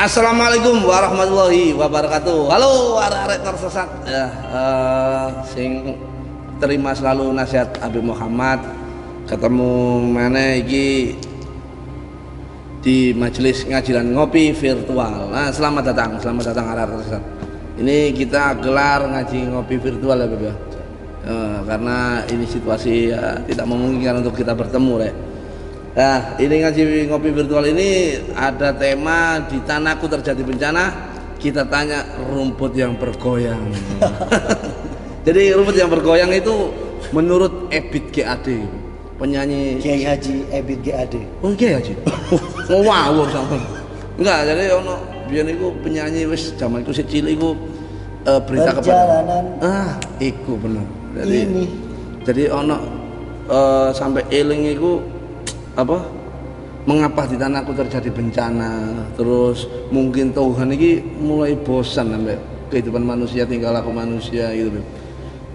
Assalamualaikum warahmatullahi wabarakatuh. Halo arek-arek tersesat ya, sing terima selalu nasihat Habib Muhammad. Ketemu mana iki di majelis ngajilan ngopi virtual. Nah, selamat datang arek-arek tersesat. Ini kita gelar ngaji ngopi virtual ya Beb ya. Karena ini situasi ya, tidak memungkinkan untuk kita bertemu Rek. Nah, ini ngaji ngopi virtual ini ada tema di tanahku terjadi bencana. Kita tanya rumput yang bergoyang. Jadi rumput yang bergoyang itu menurut Ebit GAD, penyanyi Kiai Haji Ebit GAD. Oh Kiai Haji. Ngawur sampean. Enggak, jadi ono biyen iku penyanyi wis zaman iku sik cilik iku berita perjalanan iku bener. Jadi ono sampai eling iku apa mengapa di tanahku terjadi bencana, terus mungkin Tuhan ini mulai bosan sampai kehidupan manusia, tinggal laku manusia gitu.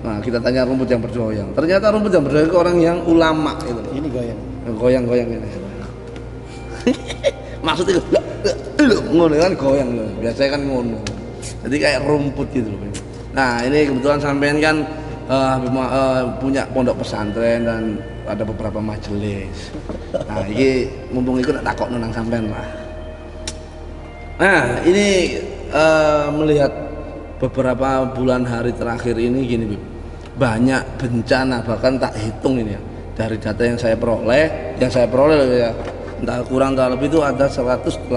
Nah kita tanya rumput yang bergoyang, ternyata rumput yang bergoyang orang yang ulama gitu. Ini goyang ini maksudnya ngono kan goyang loh, biasanya kan ngono, jadi kayak rumput gitu loh. Nah ini kebetulan sampean kan punya pondok pesantren dan ada beberapa majelis. Nah, ini mumpung ikut takok nang sampean lah. Nah, ini melihat beberapa bulan hari terakhir ini gini, Bib. Banyak bencana, bahkan tak hitung ini ya. Dari data yang saya peroleh ya, entah kurang entah lebih itu ada 185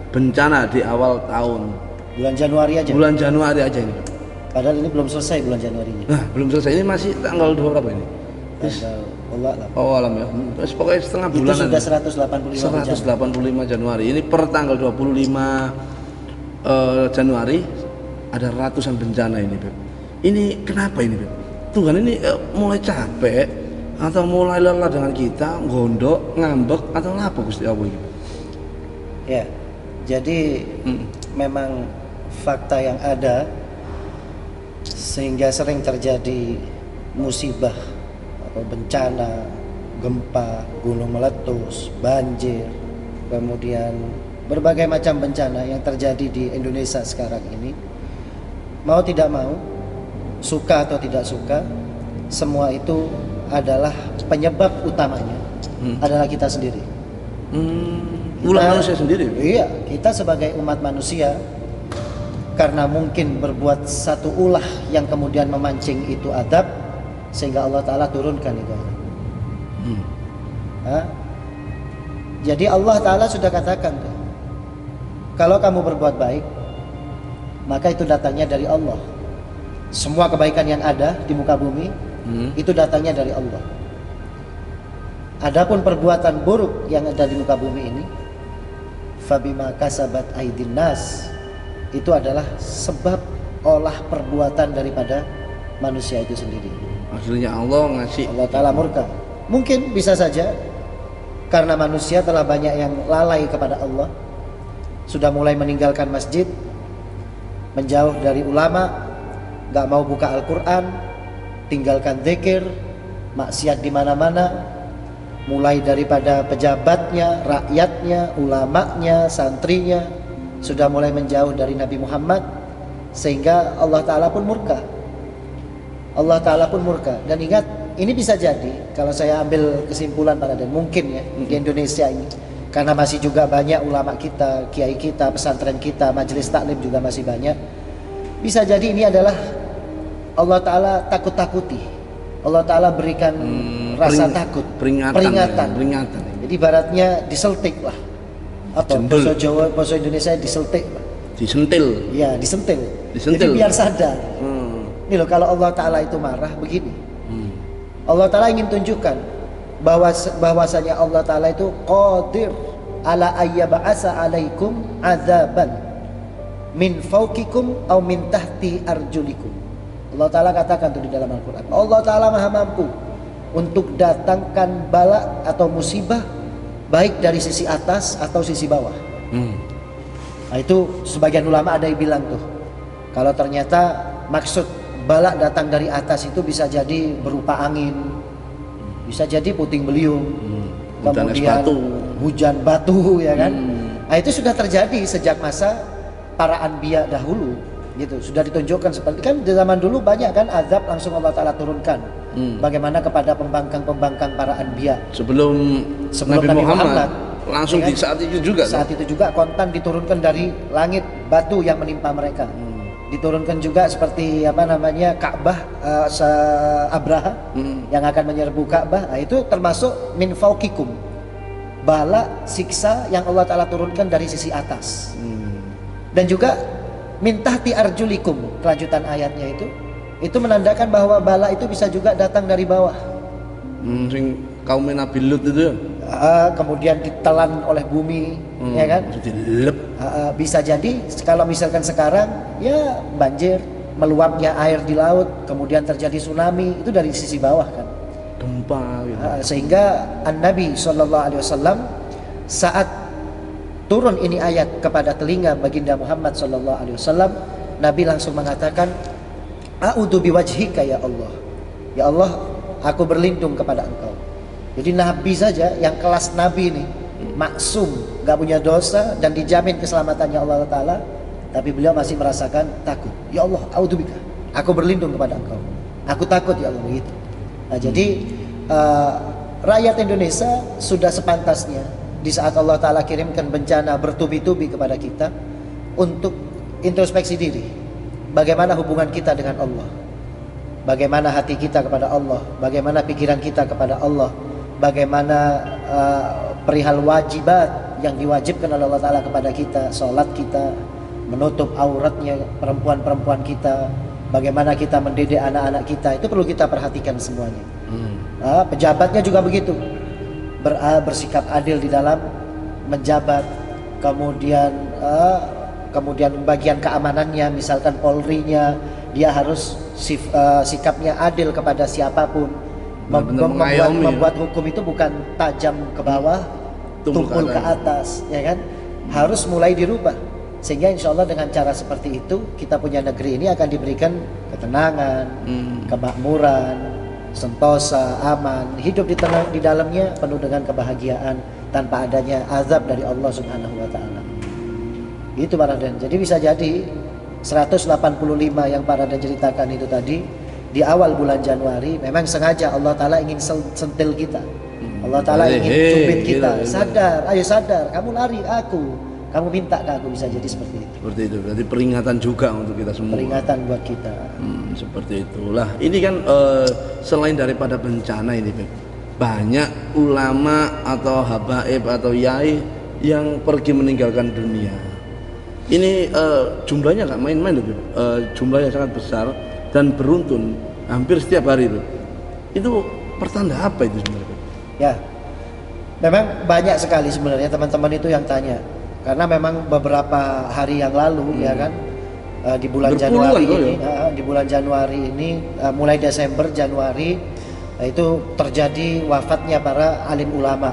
bencana di awal tahun. Bulan Januari aja. Bulan Januari aja ini. Padahal ini belum selesai bulan Januarinya. Nah, belum selesai, ini masih tanggal 2 berapa ini? Allah alam ya. Terus pokoknya setengah bulan. Itu sudah 185 Januari. Ini per tanggal 25 Januari ada ratusan bencana ini, Beb. Ini kenapa ini, Beb? Tuhan ini mulai capek atau mulai lelah dengan kita, gondok, ngambek atau apa Gusti Allah ini? Ya. Jadi memang fakta yang ada sehingga sering terjadi musibah atau bencana, gempa, gunung meletus, banjir, kemudian berbagai macam bencana yang terjadi di Indonesia sekarang ini. Mau tidak mau, suka atau tidak suka, semua itu adalah penyebab utamanya adalah kita sendiri. Ulah manusia sendiri? Iya, kita sebagai umat manusia karena mungkin berbuat satu ulah yang kemudian memancing itu adab, sehingga Allah Ta'ala turunkan itu. Jadi Allah Ta'ala sudah katakan, kalau kamu berbuat baik, maka itu datangnya dari Allah. Semua kebaikan yang ada di muka bumi itu datangnya dari Allah. Adapun perbuatan buruk yang ada di muka bumi ini, fabima kasabat aydin nas, itu adalah sebab olah perbuatan daripada manusia itu sendiri. Akhirnya Allah ngasih, Allah Ta'ala murka. Mungkin bisa saja karena manusia telah banyak yang lalai kepada Allah, sudah mulai meninggalkan masjid, menjauh dari ulama, gak mau buka Al-Quran, tinggalkan zikir, maksiat di mana-mana, mulai daripada pejabatnya, rakyatnya, ulamanya, santrinya, sudah mulai menjauh dari Nabi Muhammad, sehingga Allah Ta'ala pun murka. Allah Ta'ala pun murka. Dan ingat, ini bisa jadi, kalau saya ambil kesimpulan pada dan mungkin ya di Indonesia ini, karena masih juga banyak ulama kita, kiai kita, pesantren kita, majelis taklim juga masih banyak, bisa jadi ini adalah Allah Ta'ala takut-takuti. Allah Ta'ala berikan rasa takut, peringatan. Jadi ibaratnya diseltik lah, atau bahasa Jawa, bahasa Indonesia diseltik lah. Disentil. Iya, disentil. Jadi biar sadar. Ini loh, kalau Allah Ta'ala itu marah begini. Allah Ta'ala ingin tunjukkan bahwasanya Allah Ta'ala itu qadir ala ayyaba'asa alaikum azaban min fauqikum au min tahti arjulikum. Allah Ta'ala katakan itu di dalam Al-Quran. Allah Ta'ala maha mampu untuk datangkan bala atau musibah baik dari sisi atas atau sisi bawah. Nah, itu sebagian ulama ada yang bilang tuh, kalau ternyata maksud bala datang dari atas itu bisa jadi berupa angin, bisa jadi puting beliung, kemudian hujan batu ya kan. Nah, itu sudah terjadi sejak masa para anbiya dahulu, gitu. Sudah ditunjukkan seperti kan di zaman dulu banyak kan azab langsung Allah Taala turunkan. Bagaimana kepada pembangkang-pembangkang para anbiya sebelum Nabi Muhammad langsung ya kan? di saat itu juga. Saat itu juga kontan diturunkan dari langit batu yang menimpa mereka. Diturunkan juga seperti apa namanya Ka'bah Abraha yang akan menyerbu Ka'bah. Nah, itu termasuk min fauqikum, bala siksa yang Allah Ta'ala turunkan dari sisi atas. Dan juga min tahti arjulikum, kelanjutan ayatnya itu menandakan bahwa bala itu bisa juga datang dari bawah. Sing kaum Nabi Lut itu ya. Kemudian ditelan oleh bumi, ya kan? Bisa jadi kalau misalkan sekarang ya banjir, meluapnya air di laut, kemudian terjadi tsunami, itu dari sisi bawah kan, gempa gitu. Sehingga An-Nabi SAW saat turun ini ayat kepada telinga baginda Muhammad SAW, Nabi langsung mengatakan, a'udzu biwajhika ya Allah. Ya Allah, aku berlindung kepada Engkau. Jadi Nabi saja yang kelas Nabi ini maksum, gak punya dosa dan dijamin keselamatannya Allah Ta'ala, tapi beliau masih merasakan takut. Ya Allah, a'udzubika, aku berlindung kepada Engkau, aku takut ya Allah, begitu. Nah, jadi rakyat Indonesia sudah sepantasnya di saat Allah Ta'ala kirimkan bencana bertubi-tubi kepada kita untuk introspeksi diri. Bagaimana hubungan kita dengan Allah, bagaimana hati kita kepada Allah, bagaimana pikiran kita kepada Allah, bagaimana perihal wajibat yang diwajibkan oleh Allah Ta'ala kepada kita, sholat kita, menutup auratnya perempuan-perempuan kita, bagaimana kita mendidik anak-anak kita, itu perlu kita perhatikan semuanya. Pejabatnya juga begitu, bersikap adil di dalam menjabat, kemudian bagian keamanannya, misalkan Polri-nya, dia harus sikapnya adil kepada siapapun. Membuat hukum itu bukan tajam ke bawah, tumpul ke atas, ya kan? Harus mulai dirubah. Sehingga insya Allah dengan cara seperti itu kita punya negeri ini akan diberikan ketenangan, kemakmuran, sentosa, aman, hidup di dalamnya penuh dengan kebahagiaan tanpa adanya azab dari Allah Subhanahu wa Ta'ala. Gitu Pak Raden. Jadi bisa jadi 185 yang Pak Raden ceritakan itu tadi di awal bulan Januari memang sengaja Allah Ta'ala ingin sentil kita. Allah Ta'ala ingin cubit kita. Sadar, ayo sadar, kamu lari kamu minta ke aku, bisa jadi seperti itu. Seperti itu, berarti peringatan juga untuk kita semua. Peringatan buat kita. Seperti itulah. Ini kan selain daripada bencana ini, Beb, banyak ulama atau habaib atau yai yang pergi meninggalkan dunia. Ini jumlahnya nggak main-main loh, Beb. Jumlahnya sangat besar dan beruntun hampir setiap hari itu pertanda apa itu sebenarnya? Ya, memang banyak sekali sebenarnya teman-teman itu yang tanya, karena memang beberapa hari yang lalu ya kan di bulan Januari ini, di bulan Januari ini mulai Desember Januari itu terjadi wafatnya para alim ulama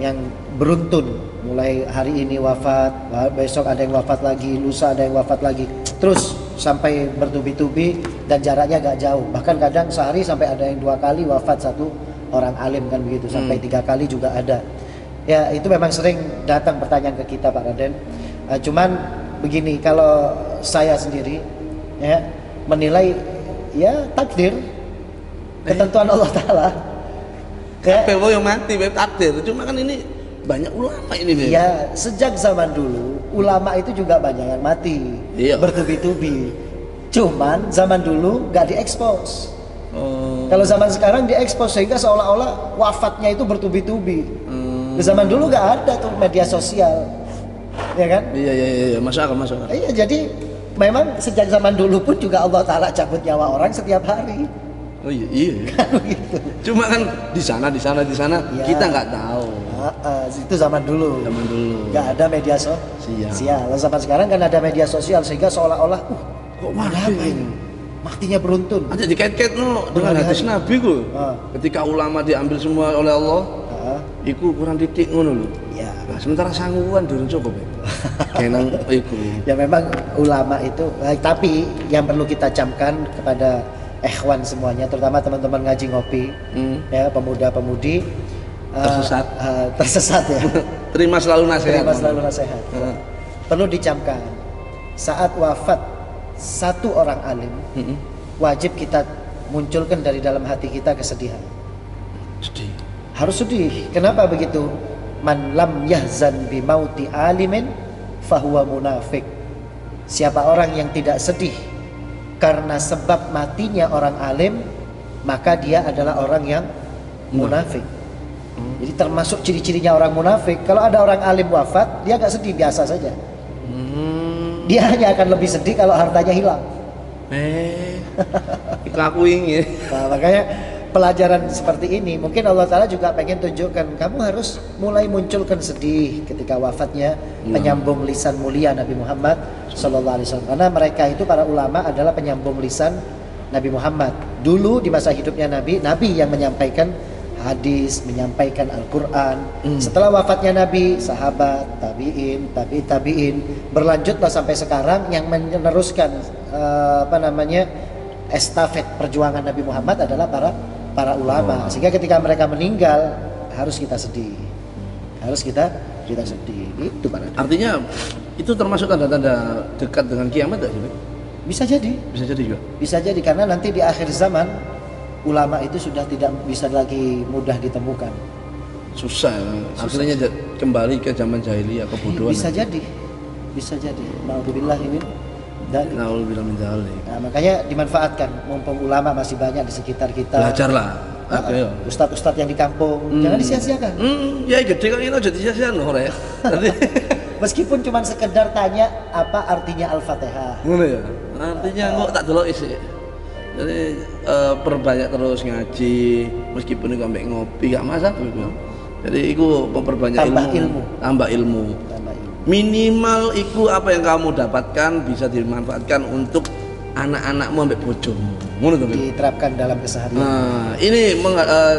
yang beruntun. Mulai hari ini wafat, besok ada yang wafat lagi, lusa ada yang wafat lagi, terus sampai bertubi-tubi dan jaraknya gak jauh. Bahkan kadang sehari sampai ada yang 2 kali wafat satu orang alim kan begitu, sampai 3 kali juga ada. Ya itu memang sering datang pertanyaan ke kita Pak Raden. Cuman begini, kalau saya sendiri ya menilai ya takdir, ketentuan Allah Ta'ala. Kabeh yang mati takdir. Cuma kan ini banyak ulama ini Beb. Ya sejak zaman dulu ulama itu juga banyak yang mati, bertubi-tubi. Cuman zaman dulu gak diekspos. Kalau zaman sekarang diekspos sehingga seolah-olah wafatnya itu bertubi-tubi. Di zaman dulu gak ada tuh media sosial, ya kan? Iya, masuk akal. Iya, jadi memang sejak zaman dulu pun juga Allah Ta'ala cabut nyawa orang setiap hari. Oh iya. Gitu. Cuma kan di sana ya. Kita nggak tahu. Itu zaman dulu. Nggak ada media sosial. Zaman sekarang kan ada media sosial sehingga seolah-olah kok mati ini? Matinya beruntun. Ada dikait-kait dengan hadis Nabi ku. Ketika ulama diambil semua oleh Allah, iku kurang titik ngono lho. Ya. Nah, sementara sangguan durung cukup ya. Kenang iku. Ya memang ulama itu, tapi yang perlu kita camkan kepada ikhwan semuanya, terutama teman-teman ngaji ngopi, ya pemuda-pemudi tersesat ya. Terima selalu nasihat. Terima selalu nasihat. Perlu dicamkan, saat wafat satu orang alim, wajib kita munculkan dari dalam hati kita kesedihan. Sedih. Harus sedih. Kenapa begitu? Man lam yahzan bi mauti alimin fahuwa munafik. Siapa orang yang tidak sedih karena sebab matinya orang alim, maka dia adalah orang yang munafik. Jadi termasuk ciri-cirinya orang munafik, kalau ada orang alim wafat, dia gak sedih, biasa saja. Dia hanya akan lebih sedih kalau hartanya hilang. Itu aku ingin. Nah, makanya pelajaran seperti ini mungkin Allah Ta'ala juga pengen tunjukkan, kamu harus mulai munculkan sedih ketika wafatnya penyambung lisan mulia Nabi Muhammad SAW. Karena mereka itu para ulama adalah penyambung lisan Nabi Muhammad. Dulu di masa hidupnya Nabi yang menyampaikan hadis, menyampaikan Al-Quran. Setelah wafatnya Nabi, sahabat, tabi'in, berlanjutlah sampai sekarang yang meneruskan estafet perjuangan Nabi Muhammad adalah para ulama. Sehingga ketika mereka meninggal harus kita sedih. Harus kita sedih. Itu Pak. Artinya itu termasuk tanda-tanda dekat dengan kiamat enggak sih? Bisa jadi. Bisa jadi juga. Bisa jadi karena nanti di akhir zaman ulama itu sudah tidak bisa lagi mudah ditemukan. Susah. Akhirnya kembali ke zaman jahiliyah, kebodohan. Bisa jadi. Nauzubillah min dzalik. Nauzubillah min dzalik. Nah, makanya dimanfaatkan mumpung ulama masih banyak di sekitar kita. Belajarlah. Ustadz-ustadz yang di kampung jangan disia-siakan. Ya gede kok ini aja disia-siakan loh ya. Meskipun cuma sekedar tanya apa artinya Al-Fatihah. Ngono ya. Artinya kok tak delok isi. Jadi perbanyak terus ngaji, meskipun itu ambek ngopi gak masalah gitu. Jadi itu memperbanyak tambah ilmu. Minimal itu apa yang kamu dapatkan bisa dimanfaatkan untuk anak-anakmu ambek bojomu. Ngono to. Diterapkan dalam keseharian. Nah, ini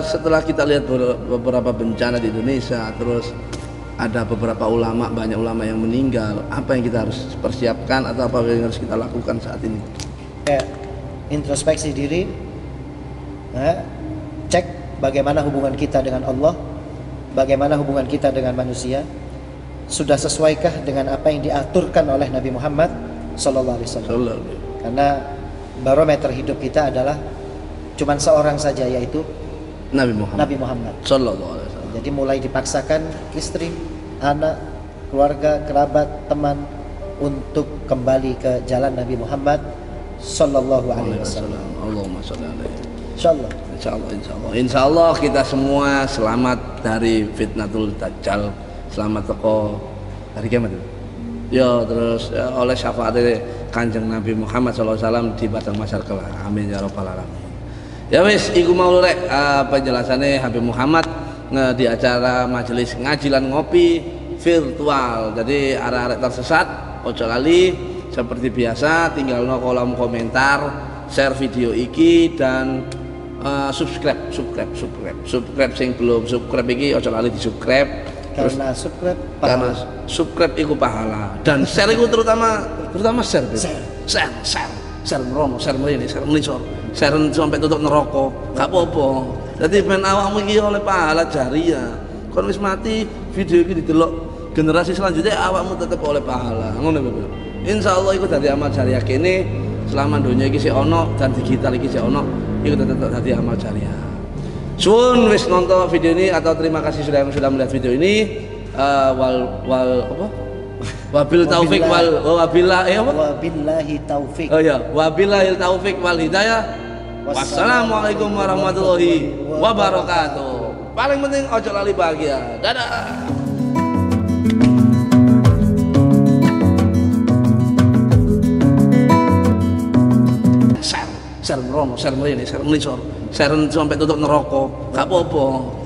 setelah kita lihat beberapa bencana di Indonesia, terus ada beberapa ulama, banyak ulama yang meninggal, apa yang kita harus persiapkan atau apa yang harus kita lakukan saat ini? Introspeksi diri, cek bagaimana hubungan kita dengan Allah, bagaimana hubungan kita dengan manusia, sudah sesuaikah dengan apa yang diaturkan oleh Nabi Muhammad SAW. Karena barometer hidup kita adalah cuman seorang saja, yaitu Nabi Muhammad SAW. Jadi mulai dipaksakan istri, anak, keluarga, kerabat, teman untuk kembali ke jalan Nabi Muhammad Sallallahu Alaihi Wasallam. Allahumma sholli alaihi. Insyaallah kita semua selamat dari fitnatul dajjal, selamat teko hari kiamat. Ya terus oleh syafaat Kanjeng Nabi Muhammad SAW di padang mahsyar kelak. Amin ya rabbal alamin. Ya wis iku mau rek penjelasannya Habib Muhammad di acara majelis ngajilan ngopi virtual. Jadi arek-arek tersesat ojo lali seperti biasa tinggal no kolom komentar, share video iki dan subscribe sing belum subscribe iki ojo lali di subscribe. Karena subscribe iku pahala dan share iku terutama share merono, share mrene, share menisor, share sampai tutup neraka gak apa-apa. Dadi ben awakmu iki oleh pahala jariah. Kon wis mati video iki didelok generasi selanjutnya awakmu tetep oleh pahala. Ngono lho. Insyaallah iku dadi amal jariah kene selama dunia iki sik ono dan digital iki sik ono, iku tetep dadi amal jariah. Suwun wis nonton video ini atau terima kasih sudah melihat video ini. Wabillahi taufik. Oh ya, wabillahi taufik wal hidayah. Wassalamualaikum warahmatullahi wabarakatuh. Paling penting ojo lali bahagia. Dadah. Share merono, share mrene, share menisor, share sampai tutup neraka gak apa-apa.